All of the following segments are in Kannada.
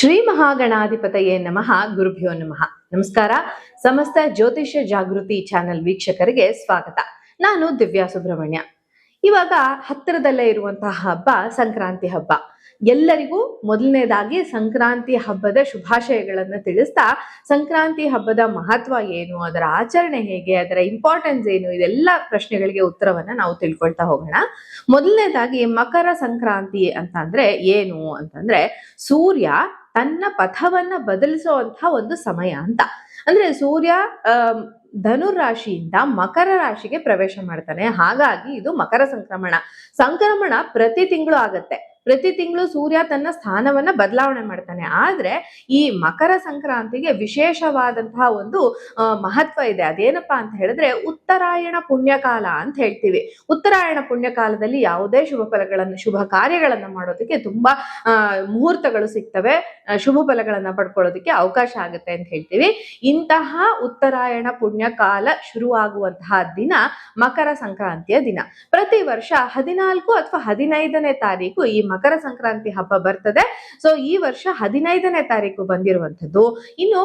ಶ್ರೀ ಮಹಾಗಣಾಧಿಪತಯೇ ನಮಃ. ಗುರುಭ್ಯೋ ನಮಃ. ನಮಸ್ಕಾರ. ಸಮಸ್ತ ಜ್ಯೋತಿಷ್ಯ ಜಾಗೃತಿ ಚಾನೆಲ್ ವೀಕ್ಷಕರಿಗೆ ಸ್ವಾಗತ. ನಾನು ದಿವ್ಯಾ ಸುಬ್ರಹ್ಮಣ್ಯ. ಇವಾಗ ಹತ್ತಿರದಲ್ಲೇ ಇರುವಂತಹ ಹಬ್ಬ ಸಂಕ್ರಾಂತಿ ಹಬ್ಬ. ಎಲ್ಲರಿಗೂ ಮೊದಲನೇದಾಗಿ ಸಂಕ್ರಾಂತಿ ಹಬ್ಬದ ಶುಭಾಶಯಗಳನ್ನು ತಿಳಿಸ್ತಾ, ಸಂಕ್ರಾಂತಿ ಹಬ್ಬದ ಮಹತ್ವ ಏನು, ಅದರ ಆಚರಣೆ ಹೇಗೆ, ಅದರ ಇಂಪಾರ್ಟೆನ್ಸ್ ಏನು, ಇದೆಲ್ಲ ಪ್ರಶ್ನೆಗಳಿಗೆ ಉತ್ತರವನ್ನ ನಾವು ತಿಳ್ಕೊಳ್ತಾ ಹೋಗೋಣ. ಮೊದಲನೇದಾಗಿ ಮಕರ ಸಂಕ್ರಾಂತಿ ಅಂತಂದ್ರೆ ಏನು ಅಂತಂದ್ರೆ, ಸೂರ್ಯ ತನ್ನ ಪಥವನ್ನ ಬದಲಿಸುವಂತಹ ಒಂದು ಸಮಯ ಅಂತ. ಅಂದ್ರೆ ಸೂರ್ಯ ಧನುರಾಶಿಯಿಂದ ಮಕರ ರಾಶಿಗೆ ಪ್ರವೇಶ ಮಾಡ್ತಾನೆ. ಹಾಗಾಗಿ ಇದು ಮಕರ ಸಂಕ್ರಮಣ. ಸಂಕ್ರಮಣ ಪ್ರತಿ ತಿಂಗಳು ಆಗತ್ತೆ. ಪ್ರತಿ ತಿಂಗಳು ಸೂರ್ಯ ತನ್ನ ಸ್ಥಾನವನ್ನ ಬದಲಾವಣೆ ಮಾಡ್ತಾನೆ. ಆದ್ರೆ ಈ ಮಕರ ಸಂಕ್ರಾಂತಿಗೆ ವಿಶೇಷವಾದಂತಹ ಒಂದು ಮಹತ್ವ ಇದೆ. ಅದೇನಪ್ಪಾ ಅಂತ ಹೇಳಿದ್ರೆ, ಉತ್ತರಾಯಣ ಪುಣ್ಯಕಾಲ ಅಂತ ಹೇಳ್ತೀವಿ. ಉತ್ತರಾಯಣ ಪುಣ್ಯಕಾಲದಲ್ಲಿ ಯಾವುದೇ ಶುಭ ಕಾರ್ಯಗಳನ್ನ ಮಾಡೋದಕ್ಕೆ ತುಂಬಾ ಮುಹೂರ್ತಗಳು ಸಿಗ್ತವೆ, ಶುಭ ಫಲಗಳನ್ನ ಪಡ್ಕೊಳ್ಳೋದಕ್ಕೆ ಅವಕಾಶ ಆಗುತ್ತೆ ಅಂತ ಹೇಳ್ತೀವಿ. ಇಂತಹ ಉತ್ತರಾಯಣ ಪುಣ್ಯಕಾಲ ಶುರುವಾಗುವಂತಹ ದಿನ ಮಕರ ಸಂಕ್ರಾಂತಿಯ ದಿನ. ಪ್ರತಿ ವರ್ಷ 14 ಅಥವಾ 15ನೇ ತಾರೀಕು ಈ ಮಕರ ಸಂಕ್ರಾಂತಿ ಹಬ್ಬ ಬರ್ತದೆ. ಸೊ ಈ ವರ್ಷ 15ನೇ ತಾರೀಕು ಬಂದಿರುವಂಥದ್ದು. ಇನ್ನು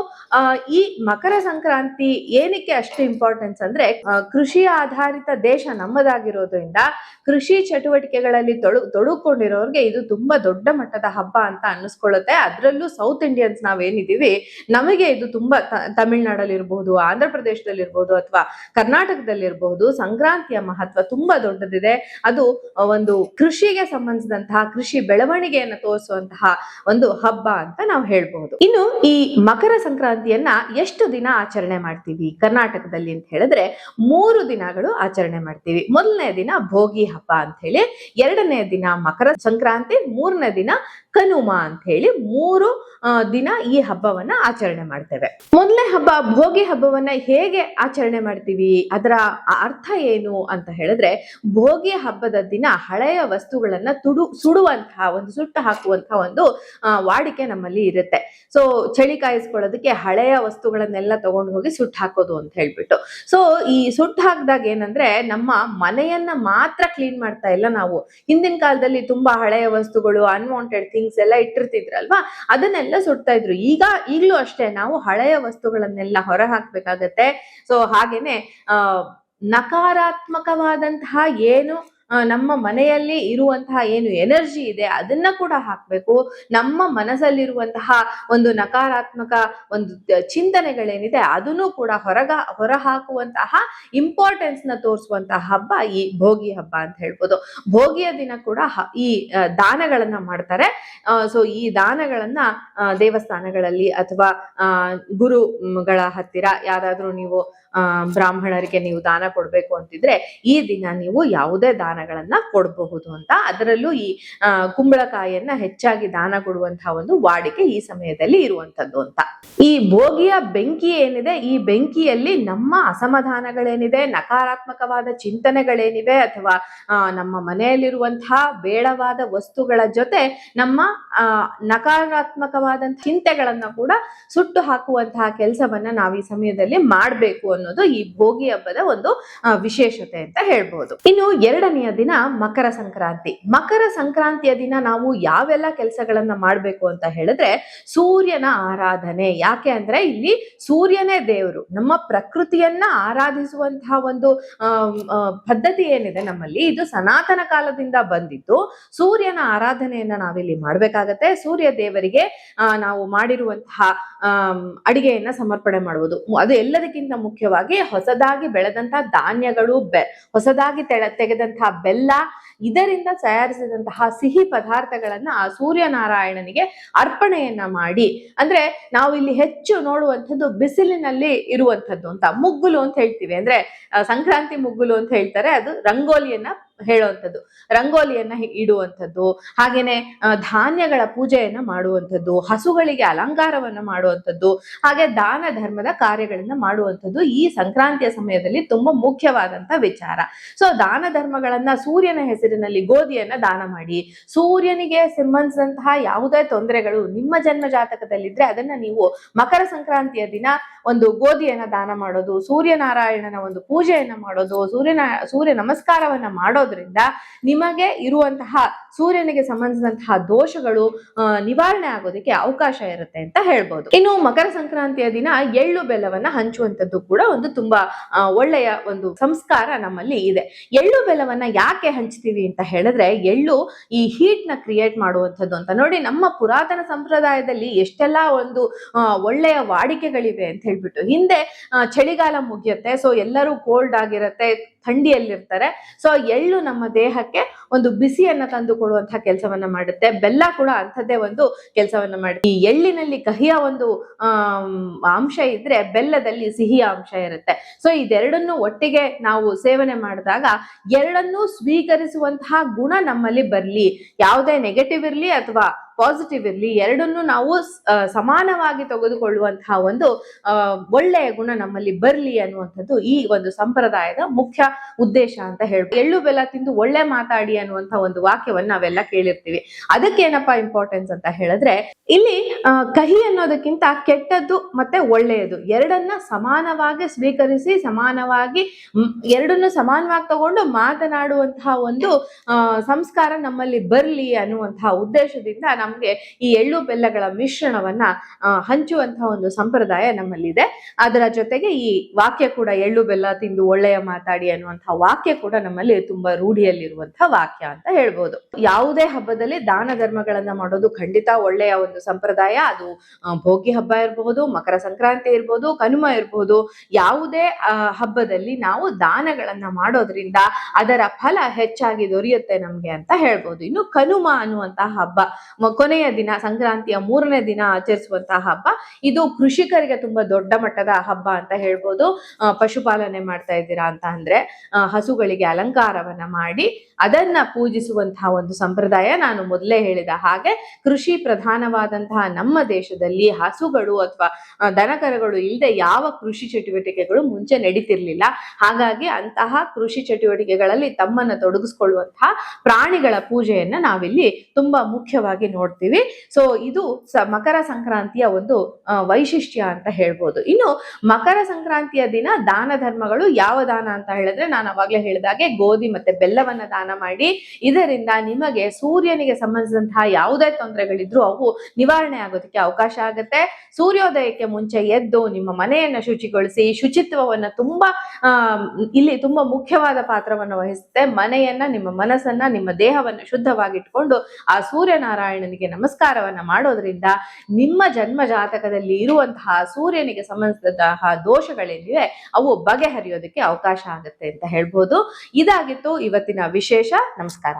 ಈ ಮಕರ ಸಂಕ್ರಾಂತಿ ಏನಕ್ಕೆ ಅಷ್ಟು ಇಂಪಾರ್ಟೆನ್ಸ್ ಅಂದ್ರೆ, ಕೃಷಿ ಆಧಾರಿತ ದೇಶ ನಮ್ಮದಾಗಿರೋದ್ರಿಂದ ಕೃಷಿ ಚಟುವಟಿಕೆಗಳಲ್ಲಿ ತೊಡಕೊಂಡಿರೋರ್ಗೆ ಇದು ತುಂಬಾ ದೊಡ್ಡ ಮಟ್ಟದ ಹಬ್ಬ ಅಂತ ಅನ್ನಿಸ್ಕೊಳ್ಳುತ್ತೆ. ಅದರಲ್ಲೂ ಸೌತ್ ಇಂಡಿಯನ್ಸ್ ನಾವೇನಿದೀವಿ, ನಮಗೆ ಇದು ತುಂಬಾ ತಮಿಳ್ನಾಡಲ್ಲಿ ಇರಬಹುದು, ಆಂಧ್ರ ಪ್ರದೇಶದಲ್ಲಿ ಇರಬಹುದು, ಅಥವಾ ಕರ್ನಾಟಕದಲ್ಲಿ ಇರಬಹುದು, ಸಂಕ್ರಾಂತಿಯ ಮಹತ್ವ ತುಂಬಾ ದೊಡ್ಡದಿದೆ. ಅದು ಒಂದು ಕೃಷಿಗೆ ಸಂಬಂಧಿಸಿದಂತಹ, ಕೃಷಿ ಬೆಳವಣಿಗೆಯನ್ನು ತೋರಿಸುವಂತಹ ಒಂದು ಹಬ್ಬ ಅಂತ ನಾವು ಹೇಳ್ಬಹುದು. ಇನ್ನು ಈ ಮಕರ ಸಂಕ್ರಾಂತಿಯನ್ನ ಎಷ್ಟು ದಿನ ಆಚರಣೆ ಮಾಡ್ತೀವಿ ಕರ್ನಾಟಕದಲ್ಲಿ ಅಂತ ಹೇಳಿದ್ರೆ, 3 ದಿನಗಳು ಆಚರಣೆ ಮಾಡ್ತೀವಿ. ಮೊದಲನೇ ದಿನ ಭೋಗಿ ಹಬ್ಬ ಅಂತ ಹೇಳಿ, 2ನೇ ದಿನ ಮಕರ ಸಂಕ್ರಾಂತಿ, 3ನೇ ದಿನ ಕನುಮ ಅಂತ ಹೇಳಿ 3 ದಿನ ಈ ಹಬ್ಬವನ್ನ ಆಚರಣೆ ಮಾಡ್ತೇವೆ. ಮೊದಲನೇ ಹಬ್ಬ ಭೋಗಿ ಹಬ್ಬವನ್ನ ಹೇಗೆ ಆಚರಣೆ ಮಾಡ್ತೀವಿ, ಅದರ ಅರ್ಥ ಏನು ಅಂತ ಹೇಳಿದ್ರೆ, ಭೋಗಿ ಹಬ್ಬದ ದಿನ ಹಳೆಯ ವಸ್ತುಗಳನ್ನ ಸುಡುವಂತಹ ಒಂದು, ಸುಟ್ಟು ಹಾಕುವಂತಹ ಒಂದು ವಾಡಿಕೆ ನಮ್ಮಲ್ಲಿ ಇರುತ್ತೆ. ಸೊ ಚಳಿ ಕಾಯಿಸ್ಕೊಳ್ಳೋದಕ್ಕೆ ಹಳೆಯ ವಸ್ತುಗಳನ್ನೆಲ್ಲ ತಗೊಂಡು ಹೋಗಿ ಸುಟ್ಟು ಹಾಕೋದು ಅಂತ ಹೇಳ್ಬಿಟ್ಟು. ಸೊ ಈ ಸುಟ್ಟು ಹಾಕಿದಾಗ ಏನಂದ್ರೆ, ನಮ್ಮ ಮನೆಯನ್ನ ಮಾತ್ರ ಕ್ಲೀನ್ ಮಾಡ್ತಾ ಇಲ್ಲ ನಾವು. ಹಿಂದಿನ ಕಾಲದಲ್ಲಿ ತುಂಬಾ ಹಳೆಯ ವಸ್ತುಗಳು, ಅನ್ವಾಂಟೆಡ್ ಥಿಂಗ್ಸ್ ಎಲ್ಲ ಇಟ್ಟಿರ್ತಿದ್ರಲ್ವಾ, ಅದನ್ನೆಲ್ಲ ಸುಡ್ತಾ ಇದ್ರು. ಈಗಲೂ ಅಷ್ಟೇ ನಾವು ಹಳೆಯ ವಸ್ತುಗಳನ್ನೆಲ್ಲ ಹೊರ ಹಾಕ್ಬೇಕಾಗತ್ತೆ. ಸೊ ಹಾಗೇನೆ ನಕಾರಾತ್ಮಕವಾದಂತಹ ಏನು ನಮ್ಮ ಮನೆಯಲ್ಲಿ ಇರುವಂತಹ ಏನು ಎನರ್ಜಿ ಇದೆ ಅದನ್ನ ಕೂಡ ಹಾಕ್ಬೇಕು. ನಮ್ಮ ಮನಸ್ಸಲ್ಲಿರುವಂತಹ ಒಂದು ನಕಾರಾತ್ಮಕ ಒಂದು ಚಿಂತನೆಗಳೇನಿದೆ ಅದನ್ನು ಕೂಡ ಹೊರ ಹಾಕುವಂತಹ ಇಂಪಾರ್ಟೆನ್ಸ್ ನ ತೋರಿಸುವಂತಹ ಹಬ್ಬ ಈ ಭೋಗಿ ಹಬ್ಬ ಅಂತ ಹೇಳ್ಬೋದು. ಭೋಗಿಯ ದಿನ ಕೂಡ ಈ ದಾನಗಳನ್ನ ಮಾಡ್ತಾರೆ. ಸೊ ಈ ದಾನಗಳನ್ನ ದೇವಸ್ಥಾನಗಳಲ್ಲಿ ಅಥವಾ ಗುರುಗಳ ಹತ್ತಿರ ಯಾರಾದ್ರೂ ನೀವು ಬ್ರಾಹ್ಮಣರಿಗೆ ನೀವು ದಾನ ಕೊಡ್ಬೇಕು ಅಂತಿದ್ರೆ, ಈ ದಿನ ನೀವು ಯಾವುದೇ ದಾನಗಳನ್ನ ಕೊಡಬಹುದು ಅಂತ. ಅದರಲ್ಲೂ ಈ ಕುಂಬಳಕಾಯಿಯನ್ನ ಹೆಚ್ಚಾಗಿ ದಾನ ಕೊಡುವಂತಹ ಒಂದು ವಾಡಿಕೆ ಈ ಸಮಯದಲ್ಲಿ ಇರುವಂತದ್ದು ಅಂತ. ಈ ಭೋಗಿಯ ಬೆಂಕಿ ಏನಿದೆ, ಈ ಬೆಂಕಿಯಲ್ಲಿ ನಮ್ಮ ಅಸಮಾಧಾನಗಳೇನಿದೆ, ನಕಾರಾತ್ಮಕವಾದ ಚಿಂತನೆಗಳೇನಿವೆ, ಅಥವಾ ನಮ್ಮ ಮನೆಯಲ್ಲಿರುವಂತಹ ಬೇಡವಾದ ವಸ್ತುಗಳ ಜೊತೆ ನಮ್ಮ ನಕಾರಾತ್ಮಕವಾದಂತಹ ಚಿಂತೆಗಳನ್ನ ಕೂಡ ಸುಟ್ಟು ಹಾಕುವಂತಹ ಕೆಲಸವನ್ನ ನಾವು ಈ ಸಮಯದಲ್ಲಿ ಮಾಡ್ಬೇಕು ಅನ್ನೋದು ಈ ಭೋಗಿ ಹಬ್ಬದ ಒಂದು ವಿಶೇಷತೆ ಅಂತ ಹೇಳ್ಬೋದು. ಇನ್ನು 2ನೆಯ ದಿನ ಮಕರ ಸಂಕ್ರಾಂತಿ. ಮಕರ ಸಂಕ್ರಾಂತಿಯ ದಿನ ನಾವು ಯಾವೆಲ್ಲ ಕೆಲಸಗಳನ್ನ ಮಾಡ್ಬೇಕು ಅಂತ ಹೇಳಿದ್ರೆ, ಸೂರ್ಯನ ಆರಾಧನೆ. ಯಾಕೆ ಅಂದ್ರೆ ಇಲ್ಲಿ ಸೂರ್ಯನೇ ದೇವರು. ನಮ್ಮ ಪ್ರಕೃತಿಯನ್ನ ಆರಾಧಿಸುವಂತಹ ಒಂದು ಪದ್ಧತಿ ಏನಿದೆ ನಮ್ಮಲ್ಲಿ, ಇದು ಸನಾತನ ಕಾಲದಿಂದ ಬಂದಿದ್ದು. ಸೂರ್ಯನ ಆರಾಧನೆಯನ್ನ ನಾವಿಲ್ಲಿ ಮಾಡ್ಬೇಕಾಗತ್ತೆ. ಸೂರ್ಯ ದೇವರಿಗೆ ನಾವು ಮಾಡಿರುವಂತಹ ಅಡಿಗೆಯನ್ನ ಸಮರ್ಪಣೆ ಮಾಡುವುದು. ಅದು ಎಲ್ಲದಕ್ಕಿಂತ ಮುಖ್ಯವಾಗಿ ಹೊಸದಾಗಿ ಬೆಳೆದಂತಹ ಧಾನ್ಯಗಳು, ಹೊಸದಾಗಿ ತೆಗೆದಂತಹ ಬೆಲ್ಲ, ಇದರಿಂದ ತಯಾರಿಸಿದಂತಹ ಸಿಹಿ ಪದಾರ್ಥಗಳನ್ನ ಆ ಸೂರ್ಯನಾರಾಯಣನಿಗೆ ಅರ್ಪಣೆಯನ್ನ ಮಾಡಿ. ಅಂದ್ರೆ ನಾವು ಇಲ್ಲಿ ಹೆಚ್ಚು ನೋಡುವಂಥದ್ದು ಬಿಸಿಲಿನಲ್ಲಿ ಇರುವಂಥದ್ದು ಅಂತ, ಮುಗ್ಗುಲು ಅಂತ ಹೇಳ್ತೀವಿ. ಅಂದ್ರೆ ಸಂಕ್ರಾಂತಿ ಮುಗ್ಗುಲು ಅಂತ ಹೇಳ್ತಾರೆ. ಅದು ರಂಗೋಲಿಯನ್ನ ಹೇಳುವಂಥದ್ದು, ರಂಗೋಲಿಯನ್ನ ಇಡುವಂಥದ್ದು, ಹಾಗೇನೆ ಧಾನ್ಯಗಳ ಪೂಜೆಯನ್ನ ಮಾಡುವಂಥದ್ದು, ಹಸುಗಳಿಗೆ ಅಲಂಕಾರವನ್ನ ಮಾಡುವಂಥದ್ದು, ಹಾಗೆ ದಾನ ಧರ್ಮದ ಕಾರ್ಯಗಳನ್ನ ಮಾಡುವಂಥದ್ದು ಈ ಸಂಕ್ರಾಂತಿಯ ಸಮಯದಲ್ಲಿ ತುಂಬಾ ಮುಖ್ಯವಾದಂತ ವಿಚಾರ. ಸೊ ದಾನ ಧರ್ಮಗಳನ್ನ ಸೂರ್ಯನ ಹೆಸರಿಗೆ ಹೆಸರಿನಲ್ಲಿ ಗೋಧಿಯನ್ನ ದಾನ ಮಾಡಿ. ಸೂರ್ಯನಿಗೆ ಸಂಬಂಧಿಸಿದಂತಹ ಯಾವುದೇ ತೊಂದರೆಗಳು ನಿಮ್ಮ ಜನ್ಮ ಜಾತಕದಲ್ಲಿದ್ರೆ ಅದನ್ನ ನೀವು ಮಕರ ಸಂಕ್ರಾಂತಿಯ ದಿನ ಒಂದು ಗೋಧಿಯನ್ನ ದಾನ ಮಾಡೋದು, ಸೂರ್ಯನಾರಾಯಣನ ಒಂದು ಪೂಜೆಯನ್ನ ಮಾಡೋದು, ಸೂರ್ಯ ನಮಸ್ಕಾರವನ್ನ ಮಾಡೋದ್ರಿಂದ ನಿಮಗೆ ಇರುವಂತಹ ಸೂರ್ಯನಿಗೆ ಸಂಬಂಧಿಸಿದಂತಹ ದೋಷಗಳು ನಿವಾರಣೆ ಆಗೋದಕ್ಕೆ ಅವಕಾಶ ಇರುತ್ತೆ ಅಂತ ಹೇಳ್ಬೋದು. ಇನ್ನು ಮಕರ ಸಂಕ್ರಾಂತಿಯ ದಿನ ಎಳ್ಳು ಬೆಲ್ಲವನ್ನ ಹಂಚುವಂತದ್ದು ಕೂಡ ಒಂದು ತುಂಬಾ ಒಳ್ಳೆಯ ಒಂದು ಸಂಸ್ಕಾರ ನಮ್ಮಲ್ಲಿ ಇದೆ. ಎಳ್ಳು ಬೆಲ್ಲವನ್ನ ಯಾಕೆ ಹಂಚ್ತೀವಿ ಅಂತ ಹೇಳಿದ್ರೆ, ಎಳ್ಳು ಈ ಹೀಟ್ ನ ಕ್ರಿಯೇಟ್ ಮಾಡುವಂಥದ್ದು ಅಂತ. ನೋಡಿ, ನಮ್ಮ ಪುರಾತನ ಸಂಪ್ರದಾಯದಲ್ಲಿ ಎಷ್ಟೆಲ್ಲಾ ಒಂದು ಒಳ್ಳೆಯ ವಾಡಿಕೆಗಳಿವೆ ಅಂತ ಹೇಳ್ಬಿಟ್ಟು. ಹಿಂದೆ ಚಳಿಗಾಲ ಮುಗಿಯುತ್ತೆ, ಸೊ ಎಲ್ಲರೂ ಕೋಲ್ಡ್ ಆಗಿರತ್ತೆ, ಥಂಡಿಯಲ್ಲಿರ್ತಾರೆ. ಸೊ ಎಳ್ಳು ನಮ್ಮ ದೇಹಕ್ಕೆ ಒಂದು ಬಿಸಿಯನ್ನ ತಂದು ಕೊಡುವಂತಹ ಕೆಲಸವನ್ನ ಮಾಡುತ್ತೆ. ಬೆಲ್ಲ ಕೂಡ ಅಂಥದ್ದೇ ಒಂದು ಕೆಲಸವನ್ನ ಮಾಡುತ್ತೆ. ಈ ಎಳ್ಳಿನಲ್ಲಿ ಕಹಿಯ ಒಂದು ಅಂಶ ಇದ್ರೆ ಬೆಲ್ಲದಲ್ಲಿ ಸಿಹಿಯ ಅಂಶ ಇರುತ್ತೆ. ಸೊ ಇದೆರಡನ್ನು ಒಟ್ಟಿಗೆ ನಾವು ಸೇವನೆ ಮಾಡಿದಾಗ ಎರಡನ್ನೂ ಸ್ವೀಕರಿಸುವಂತಹ ಗುಣ ನಮ್ಮಲ್ಲಿ ಬರ್ಲಿ, ಯಾವುದೇ ನೆಗೆಟಿವ್ ಇರ್ಲಿ ಅಥವಾ ಪಾಸಿಟಿವ್ ಇರ್ಲಿ, ಎರಡನ್ನೂ ನಾವು ಸಮಾನವಾಗಿ ತೆಗೆದುಕೊಳ್ಳುವಂತಹ ಒಂದು ಒಳ್ಳೆಯ ಗುಣ ನಮ್ಮಲ್ಲಿ ಬರ್ಲಿ ಅನ್ನುವಂಥದ್ದು ಈ ಒಂದು ಸಂಪ್ರದಾಯದ ಮುಖ್ಯ ಉದ್ದೇಶ ಅಂತ ಹೇಳ್ಬೋದು. ಎಳ್ಳು ಬೆಲ್ಲ ತಿಂದು ಒಳ್ಳೆ ಮಾತಾಡಿ ಅನ್ನುವಂಥ ಒಂದು ವಾಕ್ಯವನ್ನ ನಾವೆಲ್ಲ ಕೇಳಿರ್ತೀವಿ. ಅದಕ್ಕೆ ಏನಪ್ಪಾ ಇಂಪಾರ್ಟೆನ್ಸ್ ಅಂತ ಹೇಳಿದ್ರೆ, ಇಲ್ಲಿ ಕಹಿ ಅನ್ನೋದಕ್ಕಿಂತ ಕೆಟ್ಟದ್ದು ಮತ್ತೆ ಒಳ್ಳೆಯದು ಎರಡನ್ನ ಸಮಾನವಾಗಿ ಸ್ವೀಕರಿಸಿ, ಸಮಾನವಾಗಿ ಎರಡನ್ನು ಸಮಾನವಾಗಿ ತಗೊಂಡು ಮಾತನಾಡುವಂತಹ ಒಂದು ಸಂಸ್ಕಾರ ನಮ್ಮಲ್ಲಿ ಬರ್ಲಿ ಅನ್ನುವಂತಹ ಉದ್ದೇಶದಿಂದ ನಮ್ಗೆ ಈ ಎಳ್ಳು ಬೆಲ್ಲಗಳ ಮಿಶ್ರಣವನ್ನ ಹಂಚುವಂತಹ ಒಂದು ಸಂಪ್ರದಾಯ ನಮ್ಮಲ್ಲಿದೆ. ಅದರ ಜೊತೆಗೆ ಈ ವಾಕ್ಯ ಕೂಡ, ಎಳ್ಳು ಬೆಲ್ಲ ತಿಂದು ಒಳ್ಳೆಯ ಮಾತಾಡಿ ಅನ್ನುವಂತಹ ವಾಕ್ಯ ಕೂಡ ನಮ್ಮಲ್ಲಿ ತುಂಬಾ ರೂಢಿಯಲ್ಲಿರುವಂತಹ ವಾಕ್ಯ ಅಂತ ಹೇಳ್ಬೋದು. ಯಾವುದೇ ಹಬ್ಬದಲ್ಲಿ ದಾನ ಧರ್ಮಗಳನ್ನ ಮಾಡೋದು ಖಂಡಿತ ಒಳ್ಳೆಯ ಒಂದು ಸಂಪ್ರದಾಯ. ಅದು ಭೋಗಿ ಹಬ್ಬ ಇರಬಹುದು, ಮಕರ ಸಂಕ್ರಾಂತಿ ಇರ್ಬೋದು, ಕನುಮ ಇರಬಹುದು, ಯಾವುದೇ ಹಬ್ಬದಲ್ಲಿ ನಾವು ದಾನಗಳನ್ನ ಮಾಡೋದ್ರಿಂದ ಅದರ ಫಲ ಹೆಚ್ಚಾಗಿ ದೊರೆಯುತ್ತೆ ನಮ್ಗೆ ಅಂತ ಹೇಳ್ಬೋದು. ಇನ್ನು ಕನುಮ ಅನ್ನುವಂತಹ ಹಬ್ಬ ಕೊನೆಯ ದಿನ, ಸಂಕ್ರಾಂತಿಯ 3ನೇ ದಿನ ಆಚರಿಸುವಂತಹ ಹಬ್ಬ. ಇದು ಕೃಷಿಕರಿಗೆ ತುಂಬಾ ದೊಡ್ಡ ಮಟ್ಟದ ಹಬ್ಬ ಅಂತ ಹೇಳ್ಬೋದು. ಪಶುಪಾಲನೆ ಮಾಡ್ತಾ ಇದ್ದೀರಾ ಅಂತ ಅಂದ್ರೆ ಹಸುಗಳಿಗೆ ಅಲಂಕಾರವನ್ನ ಮಾಡಿ ಅದನ್ನ ಪೂಜಿಸುವಂತಹ ಒಂದು ಸಂಪ್ರದಾಯ. ನಾನು ಮೊದಲೇ ಹೇಳಿದ ಹಾಗೆ ಕೃಷಿ ಪ್ರಧಾನವಾದಂತಹ ನಮ್ಮ ದೇಶದಲ್ಲಿ ಹಸುಗಳು ಅಥವಾ ದನಕರಗಳು ಇಲ್ಲದೆ ಯಾವ ಕೃಷಿ ಚಟುವಟಿಕೆಗಳು ಮುಂಚೆ ನಡೀತಿರ್ಲಿಲ್ಲ. ಹಾಗಾಗಿ ಅಂತಹ ಕೃಷಿ ಚಟುವಟಿಕೆಗಳಲ್ಲಿ ತಮ್ಮನ್ನ ತೊಡಗಿಸ್ಕೊಳ್ಳುವಂತಹ ಪ್ರಾಣಿಗಳ ಪೂಜೆಯನ್ನ ನಾವಿಲ್ಲಿ ತುಂಬಾ ಮುಖ್ಯವಾಗಿ ನೋಡ್ತೀವಿ. ಸೊ ಇದು ಮಕರ ಸಂಕ್ರಾಂತಿಯ ಒಂದು ವೈಶಿಷ್ಟ್ಯ ಅಂತ ಹೇಳ್ಬೋದು. ಇನ್ನು ಮಕರ ಸಂಕ್ರಾಂತಿಯ ದಿನ ದಾನ ಧರ್ಮಗಳು ಯಾವ ದಾನ ಅಂತ ಹೇಳಿದ್ರೆ, ನಾನು ಅವಾಗ್ಲೇ ಹೇಳಿದಾಗೆ ಗೋಧಿ ಮತ್ತೆ ಬೆಲ್ಲವನ್ನ ದಾನ ಮಾಡಿ, ಇದರಿಂದ ನಿಮಗೆ ಸೂರ್ಯನಿಗೆ ಸಂಬಂಧಿಸಿದಂತಹ ಯಾವುದೇ ತೊಂದರೆಗಳಿದ್ರು ಅವು ನಿವಾರಣೆ ಆಗೋದಕ್ಕೆ ಅವಕಾಶ ಆಗುತ್ತೆ. ಸೂರ್ಯೋದಯಕ್ಕೆ ಮುಂಚೆ ಎದ್ದು ನಿಮ್ಮ ಮನೆಯನ್ನ ಶುಚಿಗೊಳಿಸಿ, ಶುಚಿತ್ವವನ್ನ ಇಲ್ಲಿ ತುಂಬಾ ಮುಖ್ಯವಾದ ಪಾತ್ರವನ್ನು ವಹಿಸುತ್ತೆ. ಮನೆಯನ್ನ, ನಿಮ್ಮ ಮನಸ್ಸನ್ನ, ನಿಮ್ಮ ದೇಹವನ್ನ ಶುದ್ಧವಾಗಿಟ್ಕೊಂಡು ಆ ಸೂರ್ಯನಾರಾಯಣನಿಗೆ ನಮಸ್ಕಾರವನ್ನ ಮಾಡೋದ್ರಿಂದ ನಿಮ್ಮ ಜನ್ಮ ಜಾತಕದಲ್ಲಿ ಇರುವಂತಹ ಸೂರ್ಯನಿಗೆ ಸಂಬಂಧಿಸಿದಂತಹ ದೋಷಗಳೇನಿವೆ ಅವು ಬಗೆಹರಿಯೋದಕ್ಕೆ ಅವಕಾಶ ಆಗುತ್ತೆ ಅಂತ ಹೇಳ್ಬೋದು. ಇದಾಗಿತ್ತು ಇವತ್ತಿನ ವಿಶೇಷ. ನಮಸ್ಕಾರ.